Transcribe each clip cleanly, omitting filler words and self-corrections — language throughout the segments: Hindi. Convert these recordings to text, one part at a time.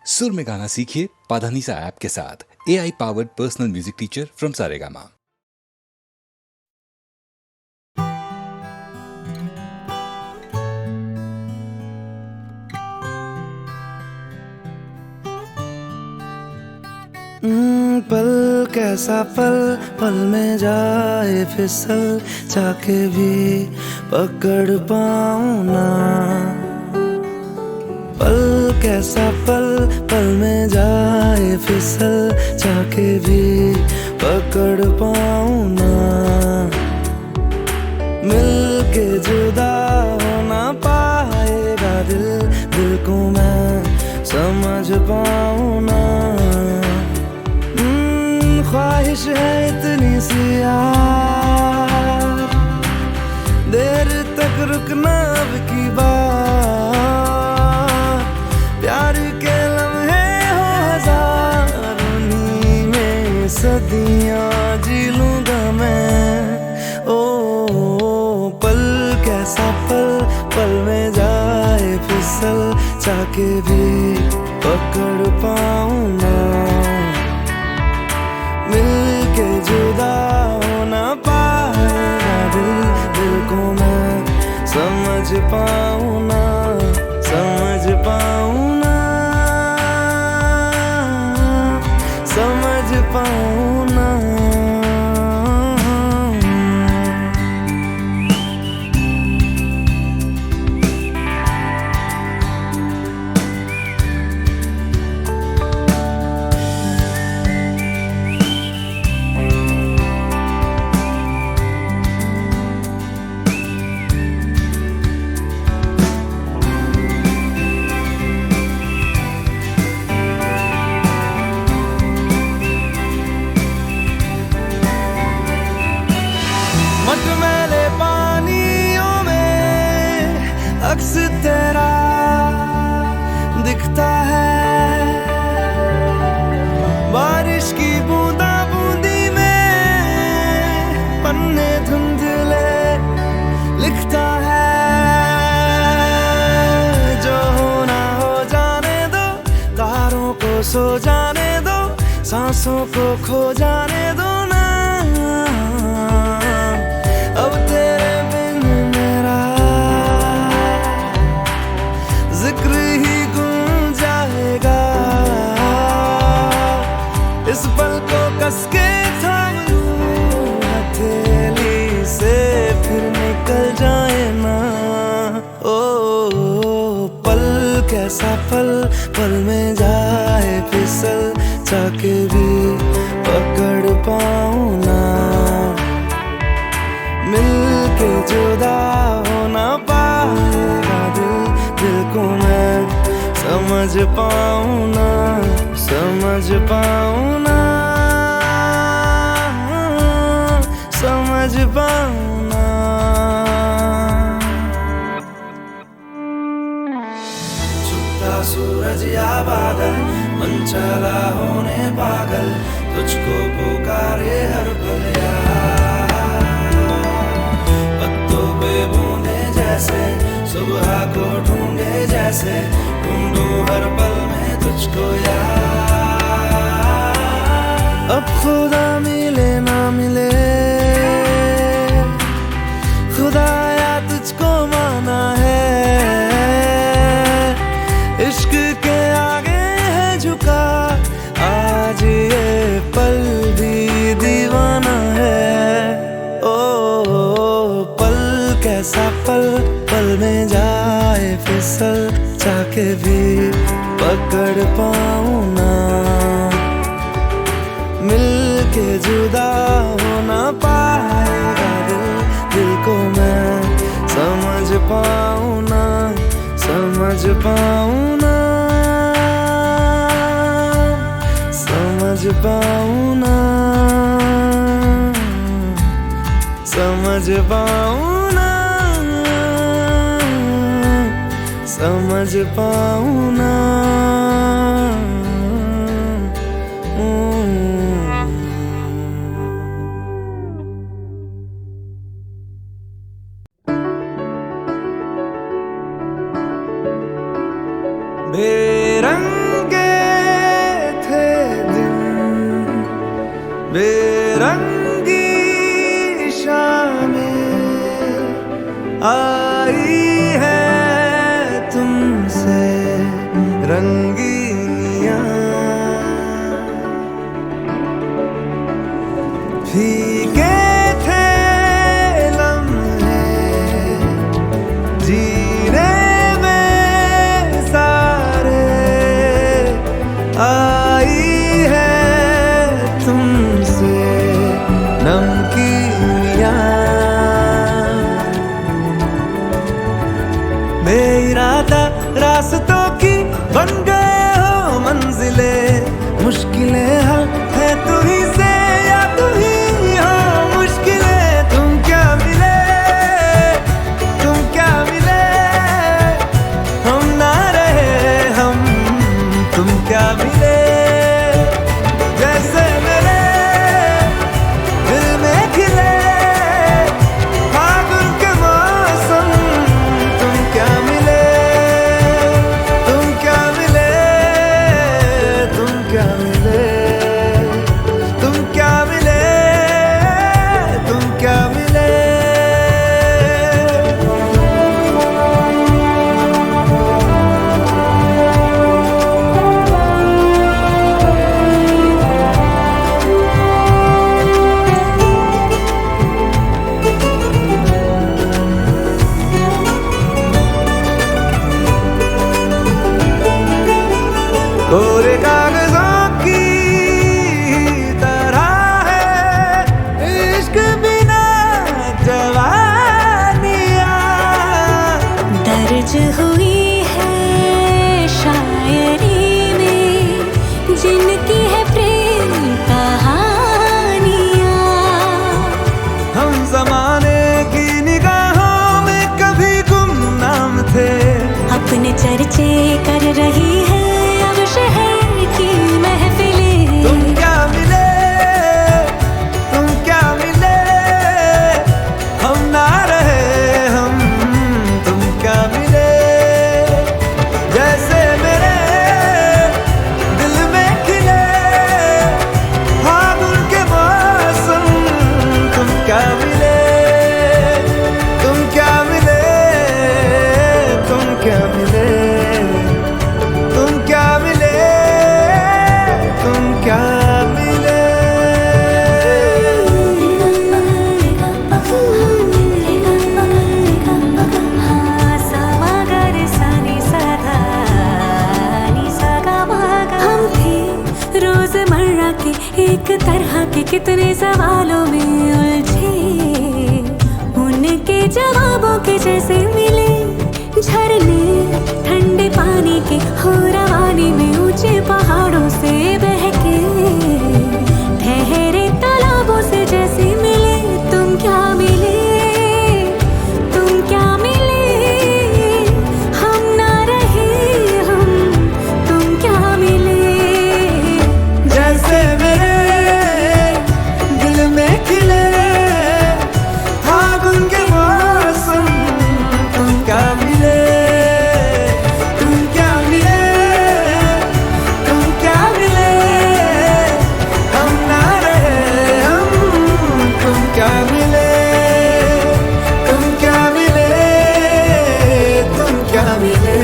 सुर में गाना सीखिए पाधानीसा ऐप के साथ। AI powered personal music teacher from Saregama. पल कैसा पल, पल में जाए फिसल, चाके भी पकड़ पाऊं ना। पल कैसा पल, पल में जाए फिसल, चाके भी पकड़ पाऊं ना। मिल के जुदा हो ना पाएगा दिल, दिल को मैं समझ पाऊं ना। ख्वाहिश है इतनी सी यार, देर तक रुकना अब की बात। प्यार के लम्हे हो हजार, उन्हीं में सदियां जी लूंगा मैं। ओ पल कैसा पल, पल में जाए फिसल, चाके भी पकड़ पाऊं ना। मिल के जुदा हो ना पाएगा दिल, दिल को मैं समझ पाऊं ना, समझ पाऊं ना, समझ पाऊं ना। मटमैले पानियों में अक्स तेरा दिखता है, बारिश की बूंदा बूंदी में पन्ने धुंधले लिखता है। जो होना हो जाने दो, तारों को सो जाने दो, सांसों को खो जाने दो ना। अब तेरे बिन मेरा जिक्र ही गुम जाएगा। इस पल को कस के थाम लूं हथेली से, फिर निकल जाए ना। ओ पल कैसा पल, पल में जाए फिसल, चाके भी पकड़ पाऊं ना। मिल के जुदा हो ना पाएगा दिल, दिल को मैं समझ पाऊं ना, समझ पाऊं ना, समझ पाऊं ना। छुपता सूरज या बादल, मन चला होने पागल, तुझको पुकारे हर पल यार। बूंदे जैसे सुबह को ढूंढे, जैसे ढूंढूं हर पल में तुझको यार। अब खुदा मिले ना मिले, खुदाया तुझको माना है। इश्क के आगे है झुका, आज ये पल भी दीवाना है। कैसा पल, पल में जाए फिसल, चाके भी पकड़ पाऊं ना। मिल के जुदा हो ना पाएगा दिल, दिल को मैं समझ पाऊं ना, समझ पाऊं ना, समझ पाऊं ना, समझ पाऊं ना, समझ पाऊं ना। बेरंगे रंगीनियां भीगे थे लम्हे जीने में सारे आई है तुमसे नमकीनियां बेइरादा रास्तों की बन गए हो मंजिलें मुश्किलें हल है तू ही से या तू ही हो मुश्किलें तुम क्या मिले हम ना रहे हम तुम क्या मिले जैसे मेरे दिल में खिले फागुन के मौसम तुम क्या मिले तुम क्या मिले तुम क्या मिले तुम क्या मिले तुम क्या मिले कोरे कागजों की तरह है इश्क बिना जवानियां दर्ज हुई है शायरी में जिनकी है प्रेम कहानियां हम जमाने की निगाहों में कभी गुमनाम थे अपने चर्चे कर रही है अब शहर की महफिलें तुम क्या मिले हम ना रहे हम तुम क्या मिले जैसे मेरे दिल में खिले फागुन के मौसम तुम क्या मिले तुम क्या मिले तुम क्या मिले तुम क्या मिले तुम क्या मिले हम थे रोजमर्रा के एक तरह के कितने सवालों में उलझे उनके जवाबों के जैसे मिले झरने ठंडे पानी के हो रवानी में ऊंचे पहाड़ों से बहके ठहरे तालाबों से जैसे मिले तुम क्या मिले हम ना रहे हम तुम क्या मिले जैसे मेरे दिल में खिले फागुन के मौसम तुम क्या मिले तुम क्या मिले तुम क्या मिले हम ना रहे हम तुम क्या मिले तुम क्या मिले तुम क्या मिले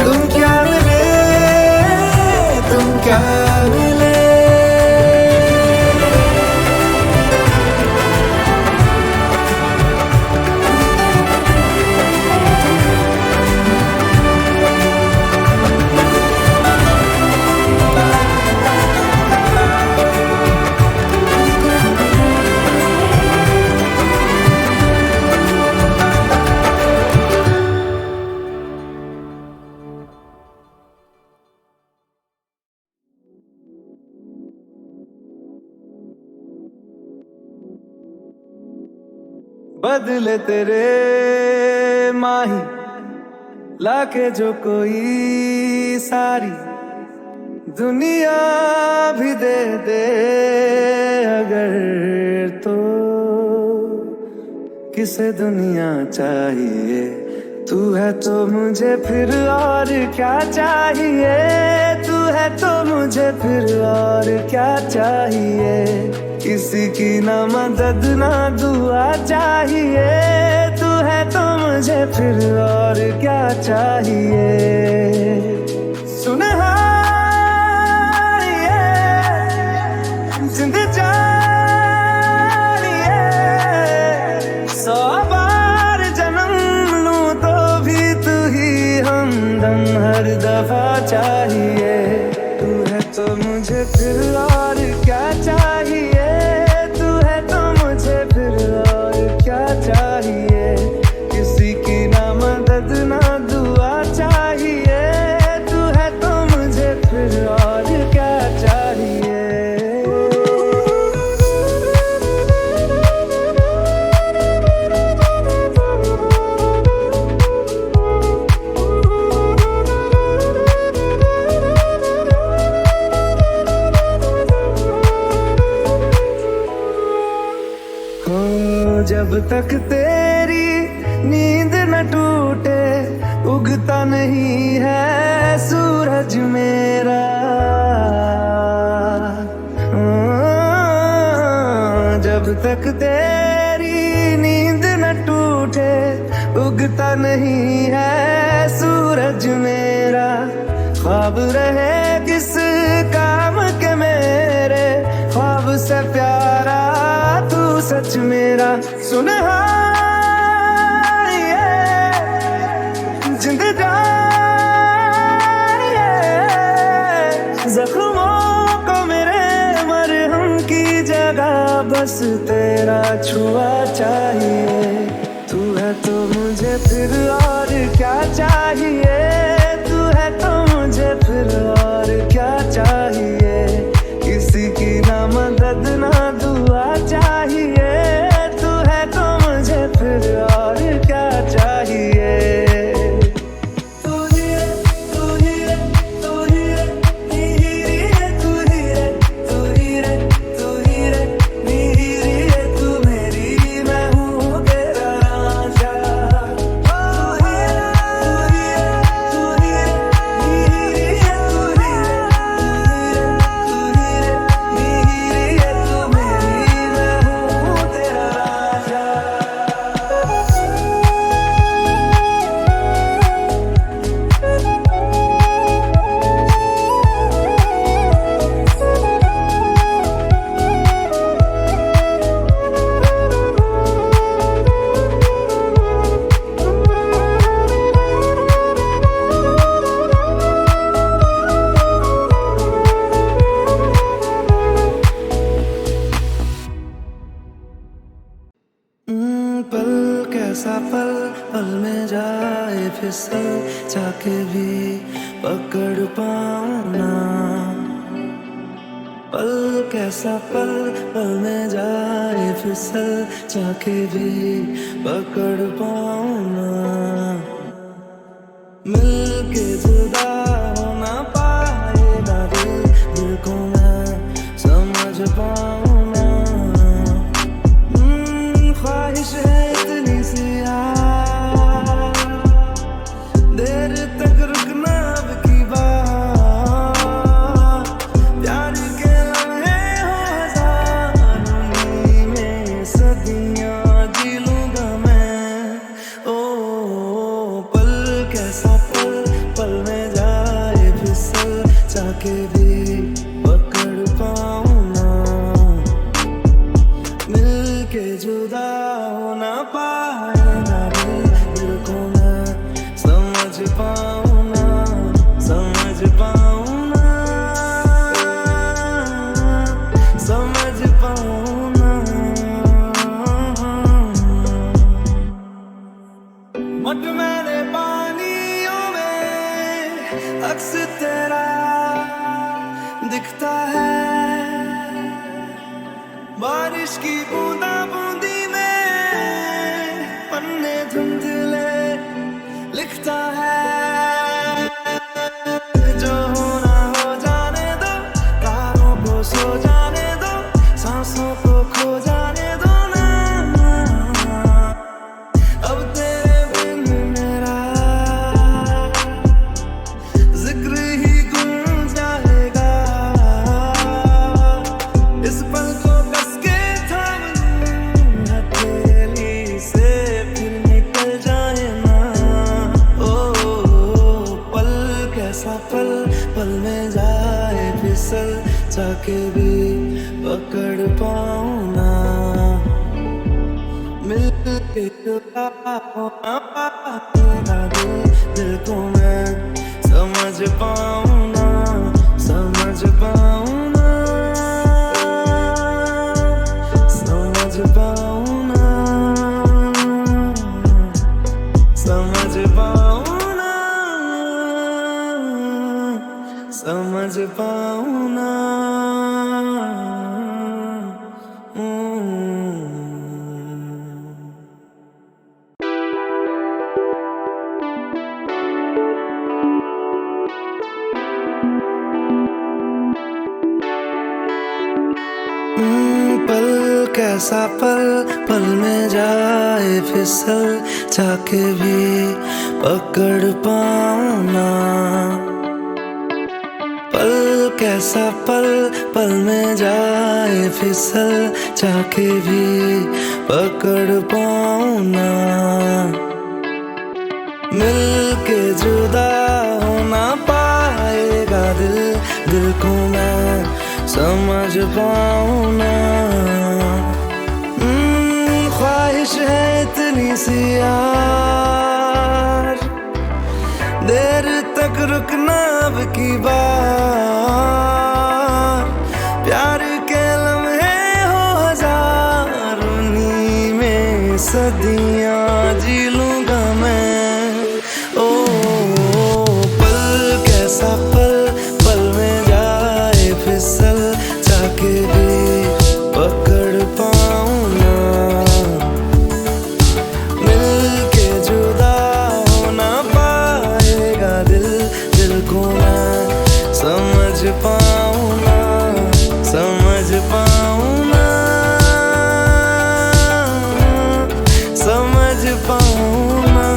तुम क्या मिले तुम क्या मिले बदले तेरे माही लाके जो कोई सारी दुनिया भी दे दे अगर तो किसे दुनिया चाहिए तू है तो मुझे फिर और क्या चाहिए तू है तो मुझे फिर और क्या चाहिए किसी की ना मदद ना दुआ चाहिए तू है तो मुझे फिर और क्या चाहिए। सुनहारिए जिंद जानिए, 100 बार जन्म लूं तो भी तू ही हमदम हर दफा चाहिए। तू है तो मुझे फिर और क्या चाहिए, तू है तो मुझे फिर और क्या चाहिए। किसी की ना मदद ना दुआ चाहिए, तू है तो मुझे फिर और क्या चाहिए। जब तक तेरी नींद न टूटे, उगता नहीं है सूरज मेरा। जब तक तेरी नींद न टूटे, उगता नहीं है सूरज मेरा। ख्वाब रहे किस काम के मेरे, ख्वाब से प्यारा तू सच मेरा। सुनहारिए जिंद जानिए, जख्मों को मेरे मरहम की जगह बस तेरा छुआ चाहिए। तू है तो मुझे फिर और क्या चाहिए, तू है तो मुझे फिर और क्या चाहिए। किसी की ना मदद ना दुआ चाहिए, तू है तो मुझे फिर और क्या चाहिए। तू ही है, तू ही है, तू ही है, नीरी है, तू ही है, तू ही है, तू ही है, नीरी है, तू मेरी, मैं हूँ तेरा राजा। तू ही है, तू ही है, तू ही है, नीरी है, तू ही है, तू ही है, नीरी है, तू मेरी, मैं हूँ तेरा राजा। पल कैसा पल, पल में जाए फिसल, जाके भी पकड़ पाऊं ना। पल कैसा पल, पल में जाए फिसल, जाके भी पकड़ पाऊं ना। मिलके जुदा हो ना पाए ना दिल, दिल को मैं समझ पाऊं ना। ख्वाहिश है इतनी सी यार, देर तक रुकना अब की बात। प्यार के लम्हे हो हज़ारों, में सदियां जी लूंगा मैं। ओ पल कैसा पल, पल में जाए फिसल, जाके भी पकड़ पाऊं ना। मिलके जुदा हो ना पाए ना दिल, दिल को मैं समझ पाऊं ना, समझ पाऊं ना, समझ पाऊं ना। मत मेरे पानियों में अक्स तेरा दिखता है, बारिश की बूंदा बूंदी में पन्ने धुंधले लिखता है। जो होना हो जाने दो, तारों को सो जाने दो, सांसों को खो जाने दो ना। अब तेरे बिन मेरा जिक्र ही गुम जाएगा। इस पल को कस के थाम पल पल में जाए फिसल जाके भी पकड़ पाऊं ना मिल के जुदा होना पाएगा दिल को मैं समझ पाऊं ना समझ पाऊं ना समझ पाऊं ना समझ पाऊं ना समझ पाऊं ना पल कैसा पल पल में जाए फिसल जाके भी पकड़ पाऊं ना पल कैसा पल पल में जाए फिसल जाके भी पकड़ पाऊं ना मिल के जुदा होना पाएगा दिल को मैं समझ पाऊं ना ख्वाहिश है इतनी सी यार देर तक रुकना अब की बार प्यार के लम्हे हो हजार उन्हीं में सदियां जी लूंगा मैं ओ पल कैसा पल पल में जाए फिसल जाके भी पकड़ पाऊं ना मिल के जुदा होना पाएगा दिल को मैं समझ पाऊं ना समझ पाऊं ना समझ पाऊं ना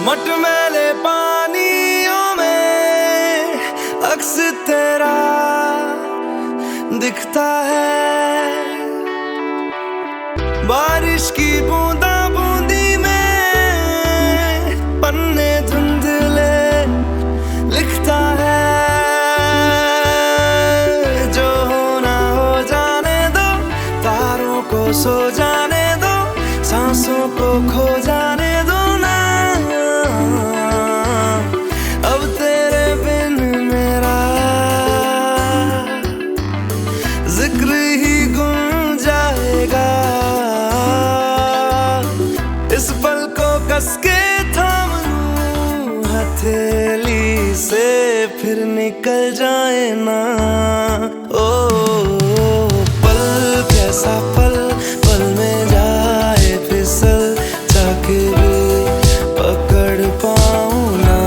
मटमैले पानियों में अक्स तेरा दिखता है बारिश की बूंदा बूंदी में पन्ने धुंधले लिखता है जो होना हो जाने दो तारों को सो जाने दो सांसों को खो जाने दो ना अब तेरे बिन मेरा जिक्र ही गुम जाएगा इस पल को कस के थाम लूं हथेली से फिर निकल जाए ना ओ पल कैसा पल पल में जाए फिसल जाके भी पकड़ पाऊं ना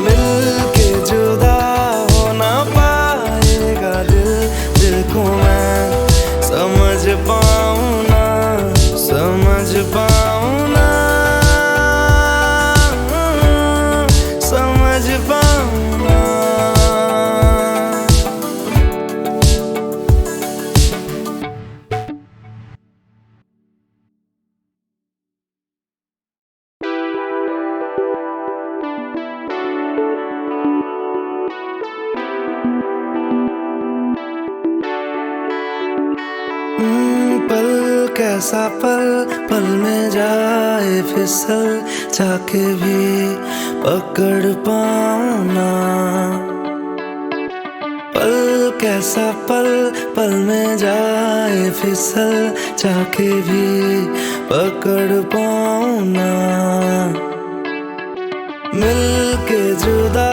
मिल के जुदा होना पाएगा दिल को मैं समझ पाऊं ना समझ पाऊं ना समझ पाऊं ना पल कैसा पल पल में जाए फिसल जाके भी पकड़ पाऊं ना पल कैसा पल पल में जाए फिसल जाके भी पकड़ पाऊं ना मिल के जुदा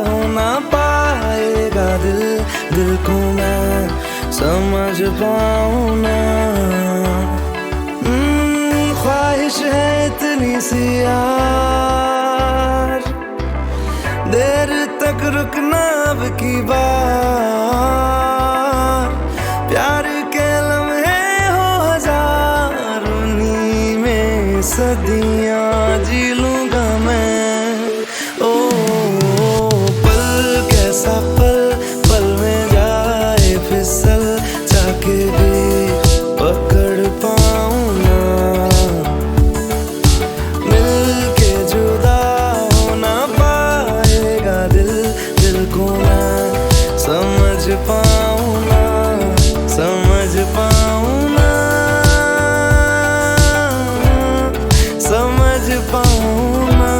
होना पाएगा दिल को मैं समझ पाऊं ना। ख्वाहिश है इतनी सी यार, देर तक रुकना अब की बार। प्यार के लम्हे हो हजार, उन्हीं में सदियां जी लूंगा मैं। ओ पल कैसा पल, पल में जाए फिसल, जाके भी पकड़ पाऊं ना। मिलके जुदा हो ना पाएगा दिल, दिल को मैं समझ पाऊं ना, समझ पाऊं ना, समझ पाऊं ना।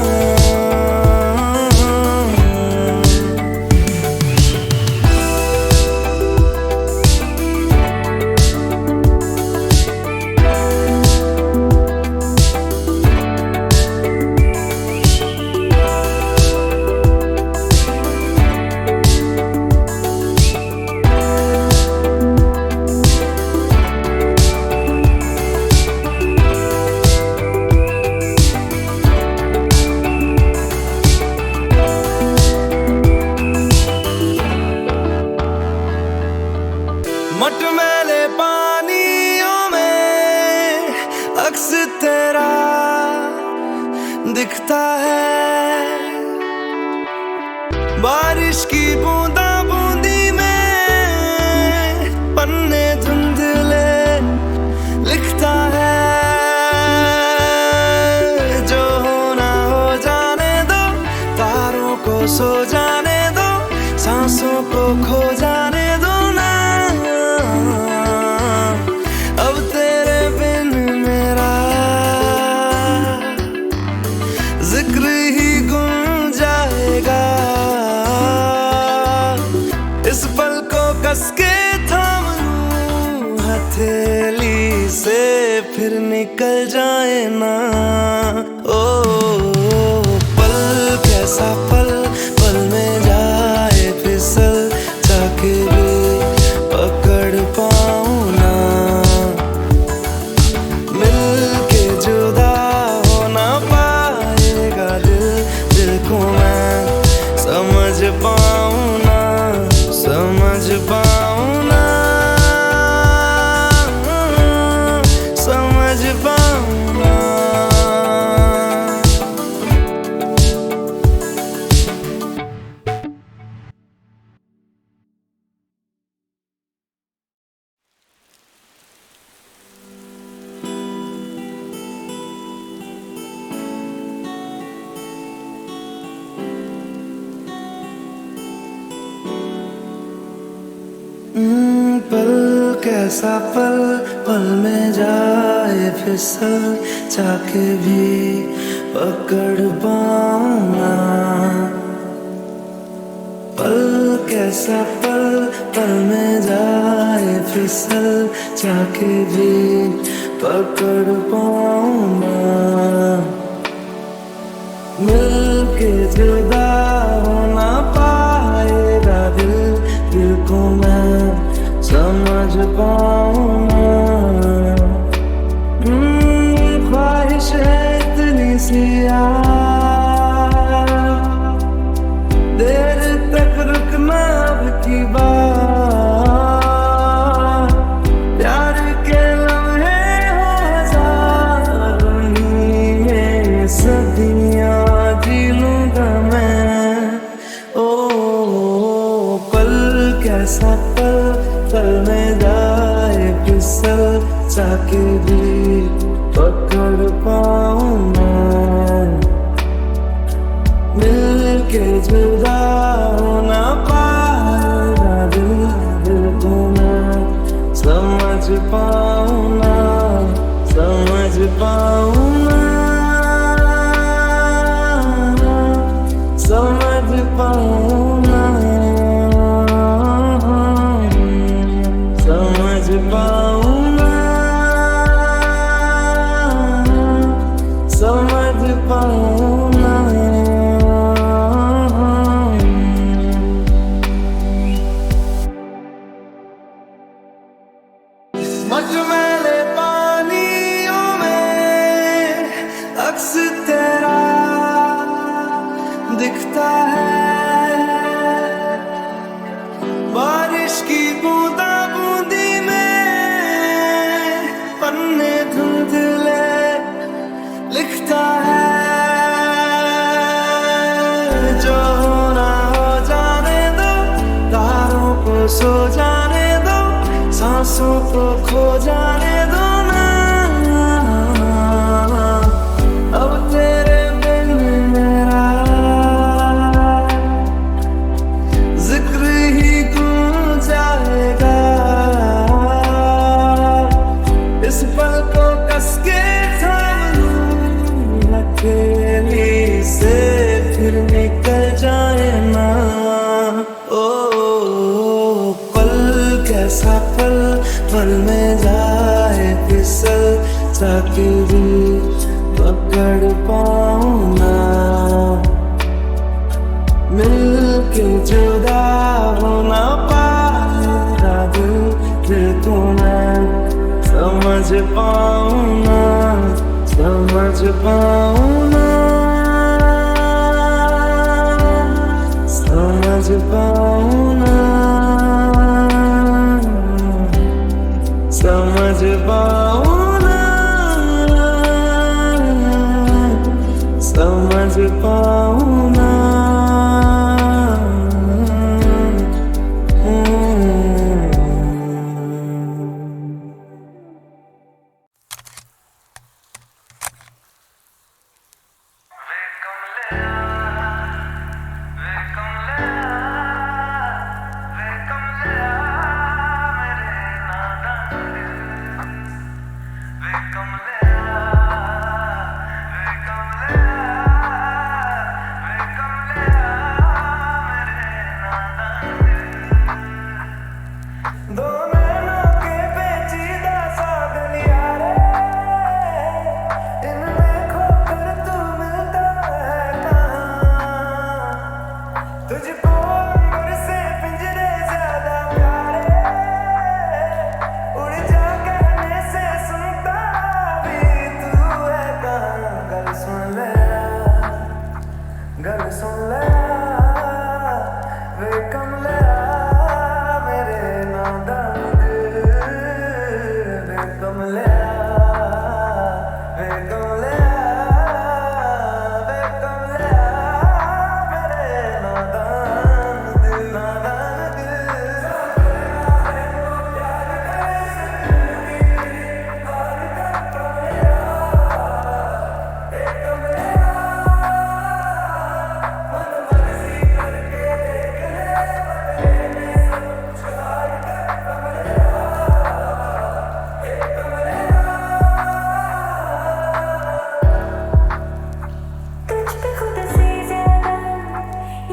मटमैले पानियों में अक्स तेरा दिखता है, बारिश की बूंदा बूंदी में पन्ने धुंधले लिखता है। जो होना हो जाने दो, तारों को सो जाने दो, सांसों को खो जाने दो ना। अब तेरे बिन मेरा जिक्र ही गुम जाएगा। इस पल को कस के थाम लूं हथेली से, फिर निकल जाए ना। ओ पल कैसा पल, पल में जाए फिसल, जाके भी पकड़ पाऊं ना। मिलके जुदा हो ना पाएगा दिल, दिल को मैं समझ पाऊं ना, समझ पाऊं ना, समझ पाऊं ना। पल कैसा पल, पल में जाए फिसल, जाके भी पकड़ पाऊं ना। पल कैसा पल, पल में जाए फिसल, जाके भी पकड़ पाऊं ना। मिलके जुदा हो ना पाएगा दिल, दिल को मैं समझ पाऊं ना। ख्वाहिश है इतनी सी यार, देर तक रुकना अब की बार। प्यार के लम्हे हो हजार, उन्हीं में सदियां जी लूंगा मैं। ओ पल कैसा पल, पल में जाए फिसल, जाके भी पकड़ पाऊं ना। मिलके जुदा हो ना पाएगा दिल, दिल को मैं समझ पाऊं ना, समझ पाऊं ना, समझ पाऊं ना, समझ पाऊं ना, समझ पाऊं ना। दिले लिखता है जो होना हो जाने दो, तारों को सो जाने दो, सांसों को खो जाने दो ना। अब तेरे बिन मेरा जिक्र ही गूंज जाएगा, इस पल को कस के थाम लूं, अकेली से फिर निकल जाए ना। ओ पल कैसा पल, पल में जाए फिसल, ताकि दिल पकड़ पाऊं ना। मिलके जुदा हो ना पाएगा दिल, फिर तो मैं समझ पाऊं ना, समझ पाऊं ना, समझ पाऊं ना, समझ पाऊं ना, समझ पाऊं ना। दो नैनों के पेचीदा सा गलिया रे, इनमें खोकर तू मिलता है कहाँ। तुझको अंबर से पिंजरे ज्यादा प्यारे, उड़ जा कहने से सुनता भी तू है कहाँ। गल सुन ले, गल सुन ले वे कमले मेरे नादान दिल, वे कमले, वे कमले, वे कमले मेरे नादान दिल, नादान दिल। तुझ पे खुद से ज्यादा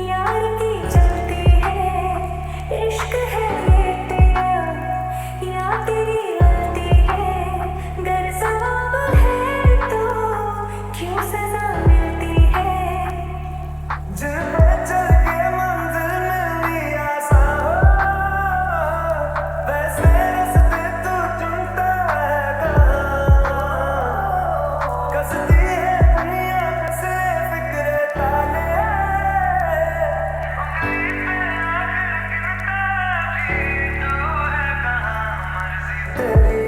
यार की चलती है, इश्क है ये तेरा या तेरी गलती है। गर सवाब है तो क्यों सजा मिलती है। जिन पे चल के मंजिल मिलनी आसान हो, वैसे रास्ते तू चुनता है कहाँ। कसती है दुनिया से फिक्रे ताने, तेरी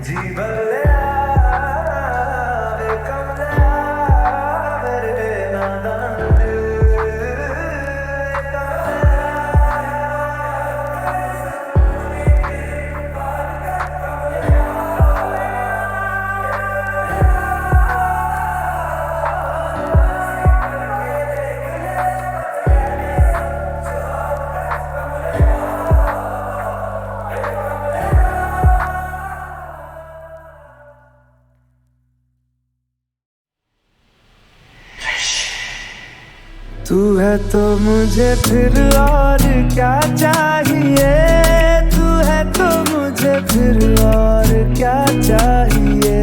जी बल्ले वे कमले मेरे नादान दिल, तू है तो मुझे फिर और क्या चाहिए, तू है तो मुझे फिर और क्या चाहिए।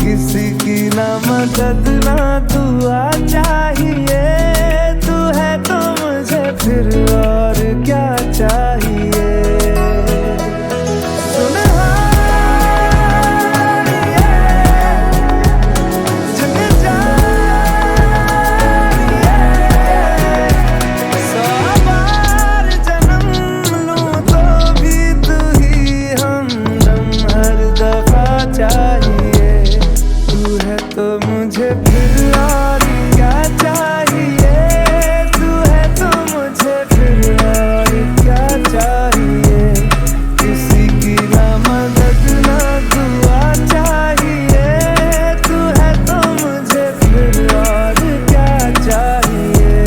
किसी की ना मदद ना दुआ चाहिए, तू है तो मुझे फिर और क्या चाहिए। तो मुझे फिर और क्या चाहिए, तू है तो मुझे फिर और क्या चाहिए, किसी की ना मदद ना दुआ चाहिए, तू है तो मुझे फिर और क्या चाहिए।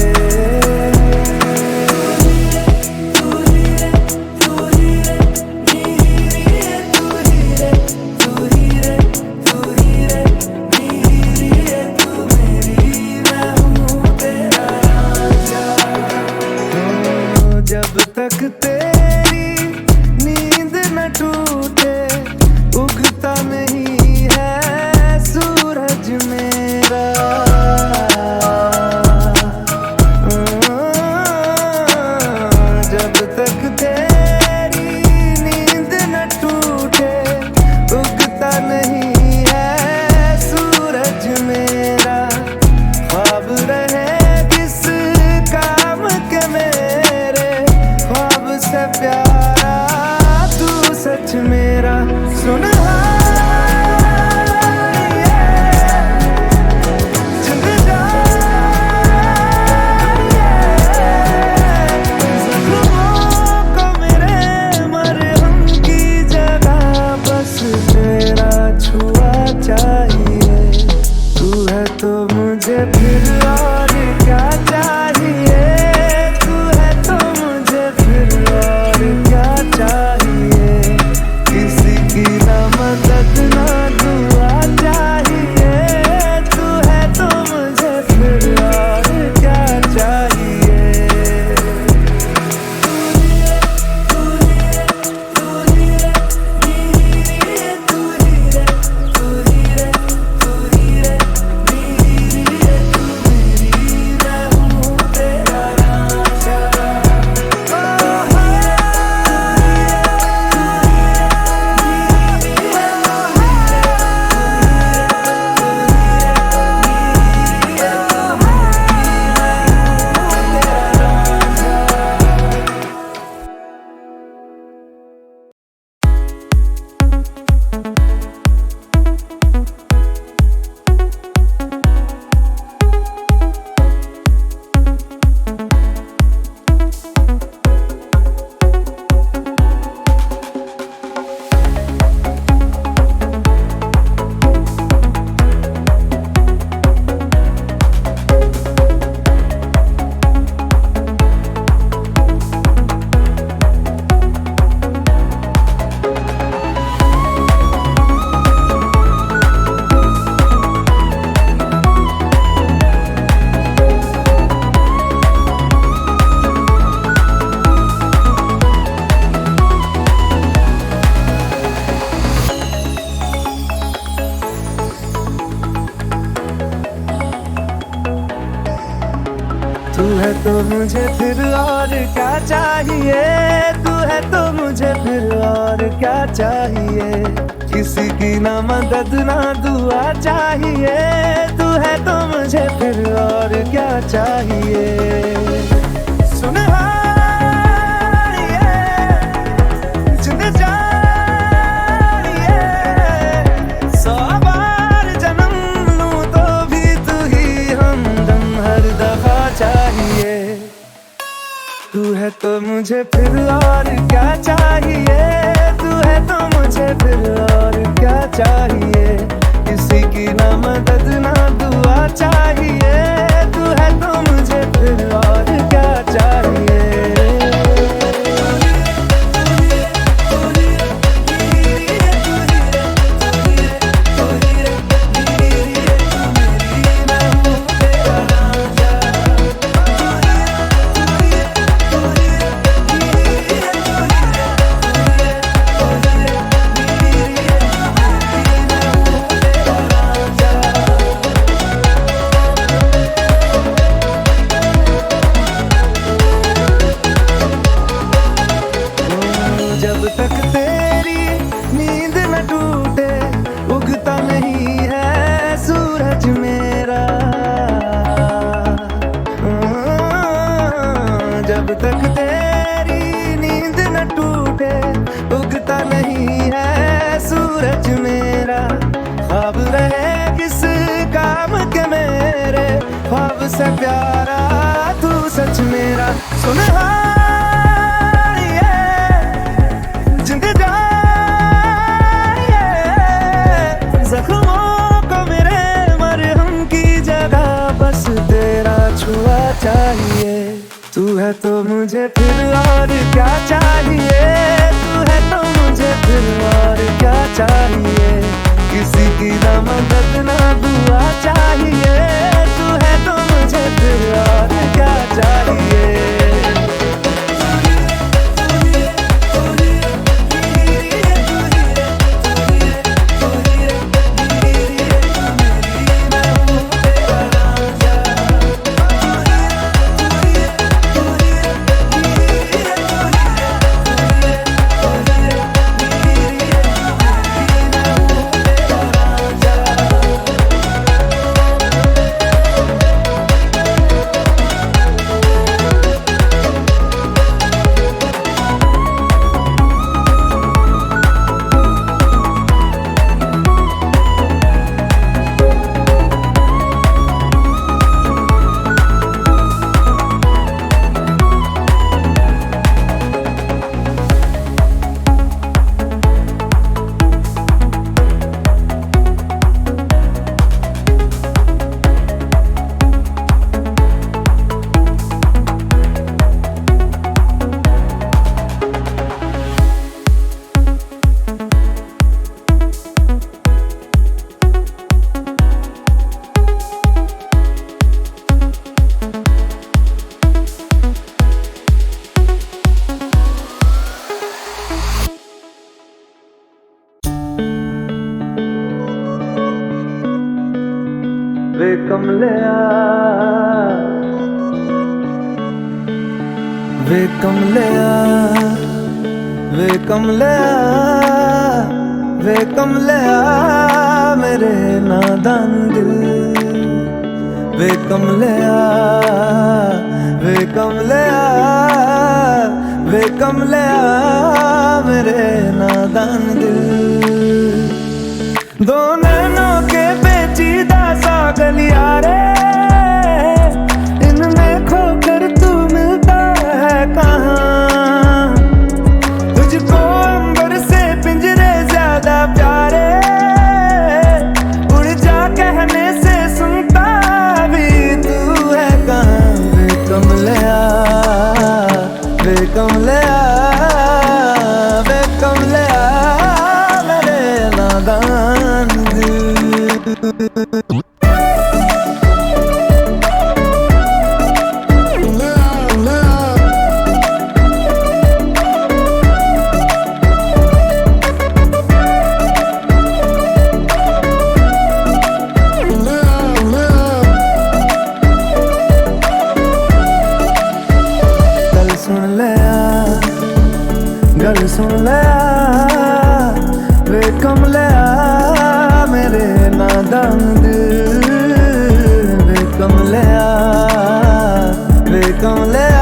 जब तक तेरी नींद न टूटे, उगता नहीं है सूरज मेरा। जब तक तेरी नींद न टूटे, उगता नहीं है सूरज मेरा। ख्वाब रहे किस काम के मेरे, ख्वाब से प्यारा तू सच मेरा। सुन चाहिए, तू है तो मुझे फिर और क्या चाहिए, तू है तो मुझे फिर और क्या चाहिए, किसी की ना मदद ना दुआ चाहिए, तू है तो मुझे फिर और क्या चाहिए। तू है तो मुझे फिर और क्या चाहिए, तू है तो मुझे फिर और क्या चाहिए, किसी की ना मदद ना दुआ चाहिए, तू है तो मुझे फिर और क्या चाहिए। सुन जिंद जानिए, 100 बार जन्म लूं तो भी तू ही हमदम हर दफा चाहिए, तू है तो मुझे फिर और क्या चाहिए, तू है तो मुझे फिर और क्या चाहिए, किसी की ना मदद ना दुआ चाहिए, तू है तो मुझे फिर और क्या चाहिए। सबसे प्यारा तू सच मेरा सुनहार जिंद जाए जख्मों को मेरे मरहम की जगह बस तेरा छुआ चाहिए। तू है तो मुझे फिर और क्या चाहिए, तू है तो मुझे फिर और क्या चाहिए। किसी की ना मदद ना दुआ चाहिए, तू है तो मुझे फिर और क्या चाहिए। वे कमलिया वे कमलिया वे कमलिया वे कमलिया मेरे नादान दिल। वे कमलिया वे कमलिया वे कमलिया मेरे नादान दिल। दो नैनों के पेचीदा सा गलियारे, इनमें खोकर तू मिलता है कहाँ। तुझको अंबर से पिंजरे ज्यादा प्यारे, उड़ जा कहने से सुनता भी तू है कहाँ। वे कमलिया वे कमलिया वे कमलिया मेरे नादान दिल। गल सुन लिया वे कमलिया मेरे नादान दिल। वे कमलिया वे कमलिया